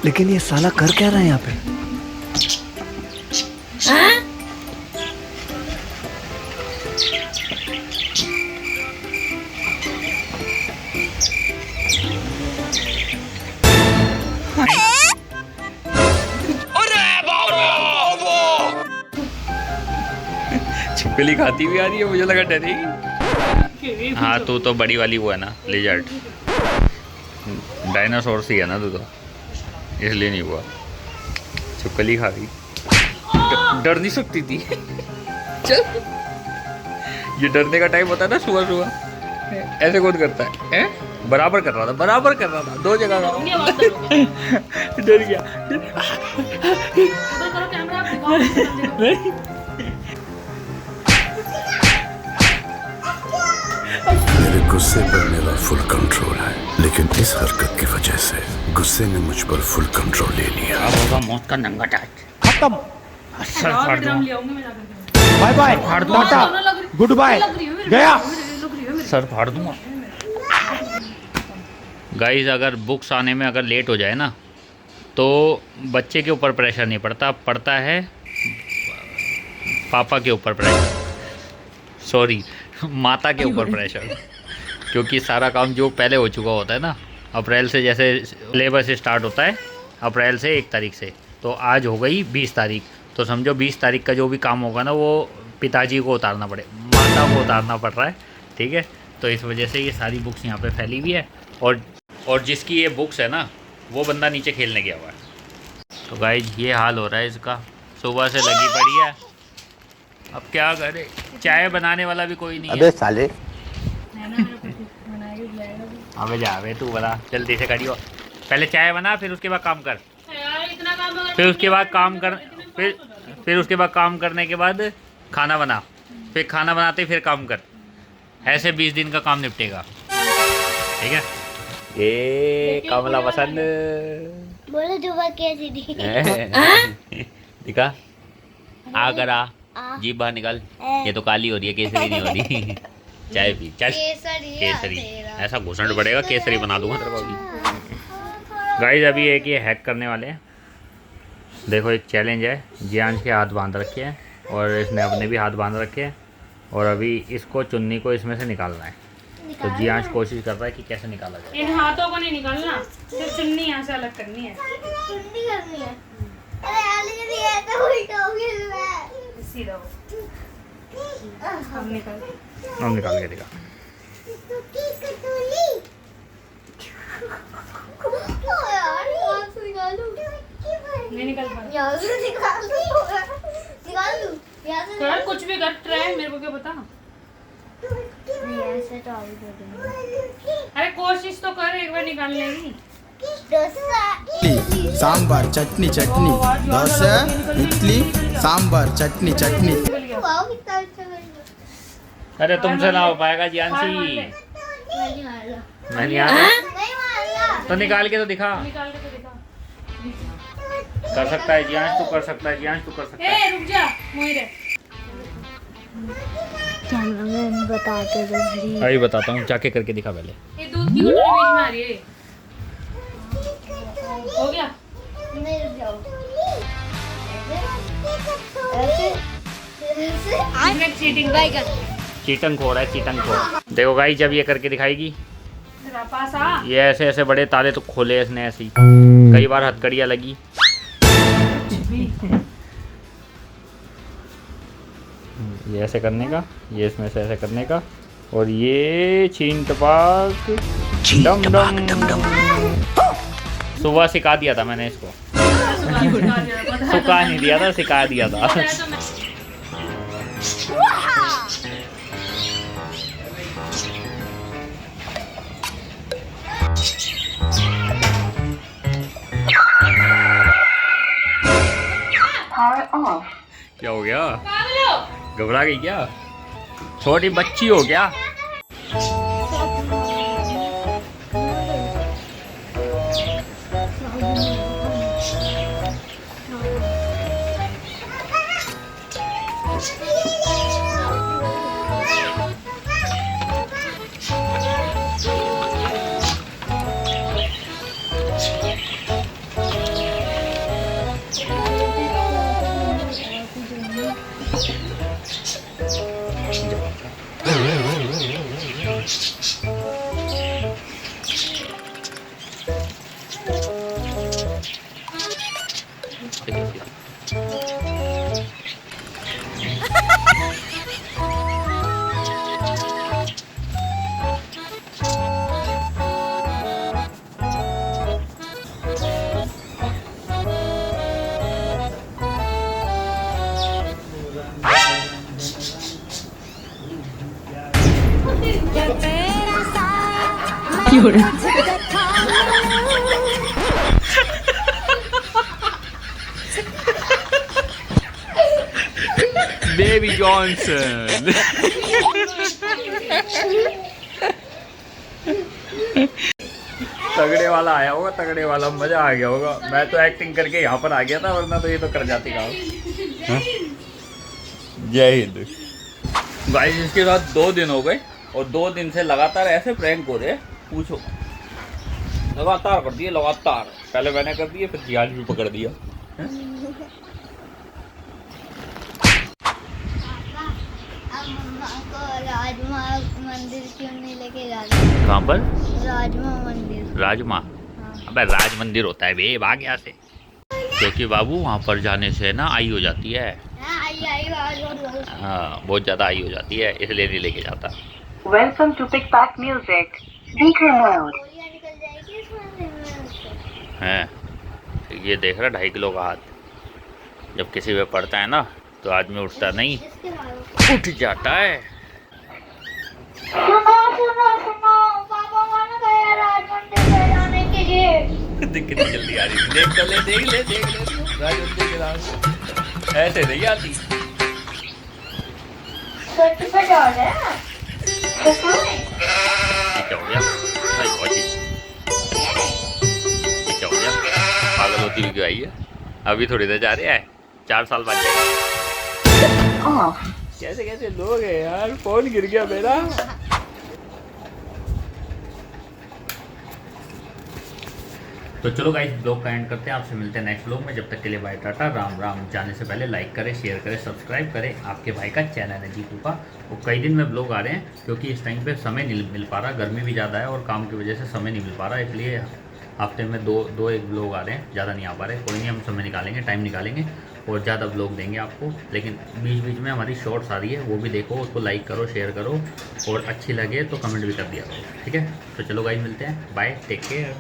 लेकिन ये साला कर क्या रहा है यहाँ पे? छिपकली खाती भी आ रही है, मुझे लगा डरेगी। हाँ तू तो बड़ी वाली वो है ना, लिजर्ड, डायनासोर सी है ना तू तो, इसलिए नहीं हुआ। छिपकली खा गई, डर नहीं सकती थी। चल, ये डरने का टाइम होता है ना सुबह सुबह, ऐसे कौन करता है? बराबर कर रहा था, बराबर कर रहा था, दो जगह का। डर गया। मेरे गुस्से पर मेरा फुल कंट्रोल है, लेकिन इस हरकत की वजह से गुस्से ने मुझ पर फुल कंट्रोल ले लिया। अब होगा मौत का नंगा टाच। खत्म। सर फाड़ दूं, bye bye, tata, good bye, गया। सर फाड़ दूंगा। गाइस अगर बुक्स आने में अगर लेट हो जाए ना, तो बच्चे के ऊपर प्रेशर नहीं पड़ता, पड़ता है पापा के ऊपर प्रेशर, सॉरी माता के ऊपर प्रेशर। क्योंकि सारा काम जो पहले हो चुका होता है ना, अप्रैल से जैसे सिलेबस स्टार्ट होता है अप्रैल से 1 तारीख से, तो आज हो गई 20 तारीख, तो समझो 20 तारीख का जो भी काम होगा ना वो पिताजी को उतारना पड़े, माता को उतारना पड़ रहा है, ठीक है। तो इस वजह से ये सारी बुक्स यहाँ पे फैली हुई है, और जिसकी ये बुक्स है ना वो बंदा नीचे खेलने गया हुआ है। तो गाइज ये हाल हो रहा है इसका, सुबह से लगी पड़ी है। अब क्या करे, चाय बनाने वाला भी कोई नहीं है। अबे साले, अबे जा बे तू बना, जल्दी से करियो, पहले चाय बना फिर उसके बाद काम कर, फिर उसके बाद काम कर, फिर उसके बाद काम करने के बाद खाना बना, फिर खाना बनाते फिर काम कर, ऐसे 20 दिन का काम निपटेगा, ठीक है। ये कमला पसंद बोलो जो बात कैसी थी। दिखा, आ कर आ, जीभ बाहर निकाल, ये तो काली हो रही है, केसरी नहीं हो रही। चाय पी चल, केसरी, ऐसा घुसंड पड़ेगा, केसरी बना दूंगा तेरे को अभी। गाइस अभी एक ये हैक करने वाले हैं, देखो एक चैलेंज है, जियांश के हाथ बांध रखे हैं और इसने अपने भी हाथ बांध रखे हैं, और अभी इसको चुन्नी को इसमें से निकालना है। तो जियांश कोशिश कर रहा है कि कैसे निकाला जाए। इन हाथों को नहीं निकालना, सिर्फ चुन्नी यहाँ से अलग करनी है। चुन्नी करनी है। अरे अलग ये तो उल्टा हो गया। सीधा हो। अब निकाल, अब निकाल के दिखा। नहीं निकाल पा यहाँ से निकाल दूँ। कर, कुछ भी कर, ट्राई, मेरे को क्या पता। ऐसे तो आगे कर दूँगी। अरे कोशिश तो कर एक बार निकालने की। डोसा, सांबार चटनी चटनी, डोसा इडली सांबार चटनी चटनी। वाह कितना अच्छा बना। अरे तुमसे ना हो पाएगा जियांशी, नहीं मारा। मैं नहीं आता। नहीं मारा। तो निकाल के तो दिखा, निकाल के तो दिखा। कर सकता है जियांश, तू कर सकता है जियांश, तू कर सकता है। रुक जा, मोहिरे। कैमरामैन बताते तो सही। अभी बताता हूँ, जाके करके दिखा पहले। ये दूध की घुटनी बीच में आ रही है। हो गया? नहीं रुक जाओ। ऐसे ऐसे चीटिंग चीटंग खो रहा है, चीटंग खो। देखो गाइस जब ये करके दिखाएगी, तेरा पास आ। ये ऐसे ऐसे बड़े ताले तो खोले इसने ऐसे ही, कई बार हथकड़ियाँ लगी। ये ऐसे करने का, ये इसमें से ऐसे करने का, और ये छीन टपाक डम डम। सुबह सिखा दिया था मैंने इसको, सुखा नहीं दिया था, सिखा दिया था। क्या हो गया, घबरा गई क्या? छोटी बच्ची हो क्या? Baby Johnson. तगड़े वाला आया होगा, तगड़े वाला, मजा आ गया होगा। मैं तो एक्टिंग करके यहाँ पर आ गया था, वरना तो ये तो कर जाती काम। जय हिंद। गाइस इसके साथ 2 दिन हो गए और 2 दिन से लगातार ऐसे प्रैंक हो रहे, पूछो। लगातार कर दिए, लगातार। पहले मैंने कर दिए, फिर जियाज भी पकड़ दिया। अब मम्मा को राजमा मंदिर क्यों नहीं लेके जाते? कहाँ पर? राजमा मंदिर। राजमा? अबे राज मंदिर होता है बे, भाग यहाँ से। क्योंकि बाबू वहाँ पर जाने से ना आई हो जाती है। हाँ बहुत ज़्यादा आई हो जाती है, इसलिए नहीं लेके जाता। Welcome to Pick Pack Music. Speaker mode. गोलियां निकल जाएगी इसमें। हैं ये देख रहा 2.5 किलो का हाथ। जब किसी पे पड़ता है ना तो आदमी उठता नहीं, इसके बाद उठ जाता है। सुनो सुनो सुनो, पापा माना गया राज मंदिर ले जाने के लिए। देख कितनी जल्दी आ रही है। देख तो ले, देख ले, देख ले। राज मंदिर के राज ऐसे नहीं आती। सच पे जा रहे हैं। ये क्या हो गया भाई? बहुत चीज ये क्या हो गया? पागल होती हुई क्यों आई है? अभी थोड़ी देर जा रहे हैं, 4 साल बाद जाएगा। कैसे कैसे लोग हैं यार। फोन गिर गया मेरा। तो चलो गाइस ब्लॉग का एंड करते हैं। आपसे मिलते हैं नेक्स्ट ब्लॉग में। जब तक के लिए बाय टाटा, राम राम। जाने से पहले लाइक करें, शेयर करें, सब्सक्राइब करें। आपके भाई का चैनल है जीतू का। वो कई दिन में ब्लॉग आ रहे हैं क्योंकि इस टाइम पे समय नहीं मिल पा रहा, गर्मी भी ज़्यादा है और काम की वजह से समय नहीं मिल पा रहा, इसलिए हफ्ते में दो एक ब्लॉग आ रहे हैं, ज़्यादा नहीं आ पा रहे। कोई नहीं, हम समय निकालेंगे, टाइम निकालेंगे और ज़्यादा ब्लॉग देंगे आपको। लेकिन बीच बीच में हमारी शॉर्ट्स आ रही है, वो भी देखो, उसको लाइक करो, शेयर करो और अच्छी लगे तो कमेंट भी कर दिया करो, ठीक है। तो चलो गाइस मिलते हैं, बाय, टेक केयर।